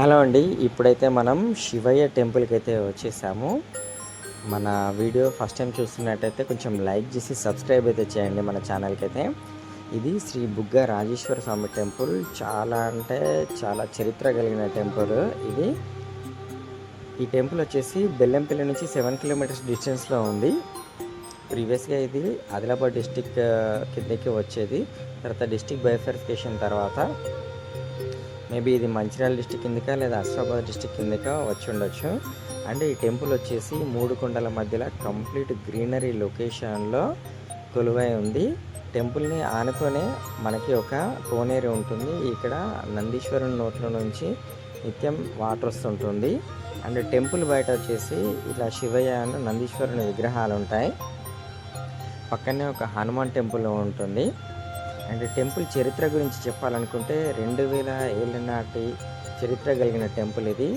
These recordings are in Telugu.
హలో అండి. ఇప్పుడైతే మనం శివయ్య టెంపుల్కి అయితే వచ్చేసాము. మన వీడియో ఫస్ట్ టైం చూస్తున్నట్టయితే కొంచెం లైక్ చేసి సబ్స్క్రైబ్ అయితే చేయండి మన ఛానల్కి అయితే. ఇది శ్రీ బుగ్గ రాజేశ్వర స్వామి టెంపుల్. చాలా అంటే చాలా చరిత్ర కలిగిన టెంపుల్ ఇది. ఈ టెంపుల్ వచ్చేసి బెల్లంపల్లి నుంచి 7 కిలోమీటర్స్ డిస్టెన్స్లో ఉంది. ప్రీవియస్గా ఇది ఆదిలాబాద్ డిస్టిక్ కిందకి వచ్చేది. తర్వాత డిస్టిక్ బైఫర్కేషన్ తర్వాత మేబీ ఇది మంచిర్యాల డిస్టిక్ కిందక లేదా ఆసిఫాబాద్ డిస్టిక్ కిందక వచ్చి ఉండొచ్చు. అండ్ ఈ టెంపుల్ వచ్చేసి 3 కొండల మధ్యలో కంప్లీట్ గ్రీనరీ లొకేషన్లో కొలువై ఉంది. టెంపుల్ని ఆనుకొనే మనకి ఒక కోనేరు ఉంటుంది. ఇక్కడ నందీశ్వరుని నోట్ల నుంచి నిత్యం వాటర్ వస్తుంటుంది. అండ్ టెంపుల్ బయట వచ్చేసి ఇలా శివయ్య నందీశ్వరుని విగ్రహాలు ఉంటాయి. పక్కనే ఒక హనుమాన్ టెంపుల్ ఉంటుంది. అండ్ టెంపుల్ చరిత్ర గురించి చెప్పాలనుకుంటే 2000 ఏళ్ళ నాటి చరిత్ర కలిగిన టెంపుల్ ఇది.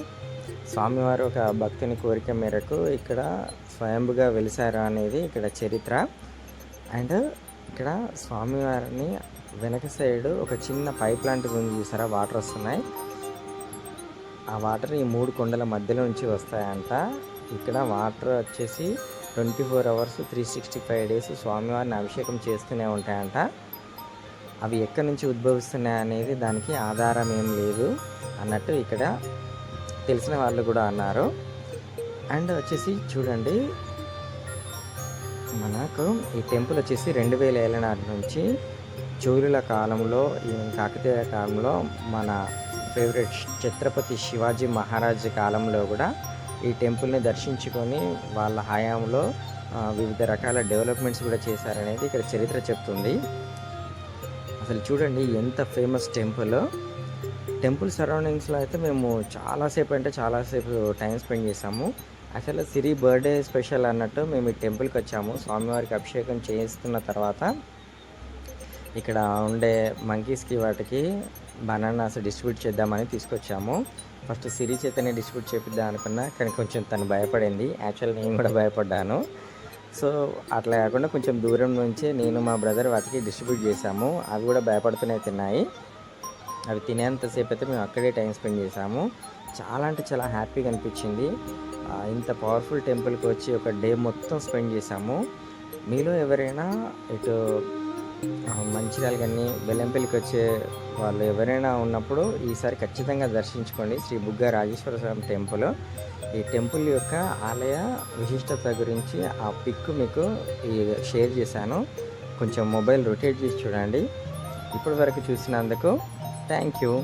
స్వామివారు ఒక భక్తుని కోరిక మేరకు ఇక్కడ స్వయంభుగా వెలిసారు అనేది ఇక్కడ చరిత్ర. అండ్ ఇక్కడ స్వామివారిని వెనక సైడ్ ఒక చిన్న పైప్ లాంటిది ఉంది చూసారా, వాటర్ వస్తున్నాయి. ఆ వాటర్ ఈ 3 కొండల మధ్యలో నుంచి వస్తాయంట. ఇక్కడ వాటర్ వచ్చేసి 24 అవర్స్ 365 డేస్ స్వామివారిని అభిషేకం చేస్తూనే ఉంటాయంట. అవి ఎక్కడి నుంచి ఉద్భవిస్తున్నాయి అనేది దానికి ఆధారం ఏం లేదు అన్నట్టు ఇక్కడ తెలిసిన వాళ్ళు కూడా అన్నారు. అండ్ వచ్చేసి చూడండి, మనకు ఈ టెంపుల్ వచ్చేసి 2000 ఏళ్ళ నాటి నుంచి చోళుల కాలంలో, ఈ కాకతీయ కాలంలో మన ఫేవరెట్ ఛత్రపతి శివాజీ మహారాజ్ కాలంలో కూడా ఈ టెంపుల్ని దర్శించుకొని వాళ్ళ హయాంలో వివిధ రకాల డెవలప్మెంట్స్ కూడా చేశారనేది ఇక్కడ చరిత్ర చెప్తుంది. అసలు చూడండి ఎంత ఫేమస్ టెంపుల్ సరౌండింగ్స్లో అయితే మేము చాలాసేపు టైం స్పెండ్ చేసాము. అసలు సిరి బర్త్డే స్పెషల్ అన్నట్టు మేము ఈ టెంపుల్కి వచ్చాము. స్వామివారికి అభిషేకం చేస్తున్న తర్వాత ఇక్కడ ఉండే మంకీస్కి వాటికి బనానాస్ డిస్ట్రిబ్యూట్ చేద్దామని తీసుకొచ్చాము. ఫస్ట్ సిరి చేతనే డిస్ట్రిబ్యూట్ చేపిద్దాం అనుకున్నా, కానీ కొంచెం తను భయపడింది. యాక్చువల్ నేను కూడా భయపడ్డాను. సో అట్లా కాకుండా కొంచెం దూరం నుంచే నేను మా బ్రదర్ వాటికి డిస్ట్రిబ్యూట్ చేసాము. అవి కూడా భయపడుతూనే తిన్నాయి. అవి తినేంతసేపు అయితే మేము అక్కడే టైం స్పెండ్ చేసాము. చాలా అంటే చాలా హ్యాపీగా అనిపించింది. ఇంత పవర్ఫుల్ టెంపుల్కి వచ్చి ఒక డే మొత్తం స్పెండ్ చేసాము. మీలో ఎవరైనా ఇటు మంచిర్యాల కానీ బెల్లంపల్లికి వచ్చే వాళ్ళు ఎవరైనా ఉన్నప్పుడు ఈసారి ఖచ్చితంగా దర్శించుకోండి శ్రీ బుగ్గ రాజేశ్వర స్వామి టెంపుల్. ఈ టెంపుల్ యొక్క ఆలయ విశిష్టత గురించి ఆ పిక్ మీకు షేర్ చేశాను. కొంచెం మొబైల్ రొటేట్ చేసి చూడండి. ఇప్పటి వరకు చూసినందుకు థ్యాంక్ యూ.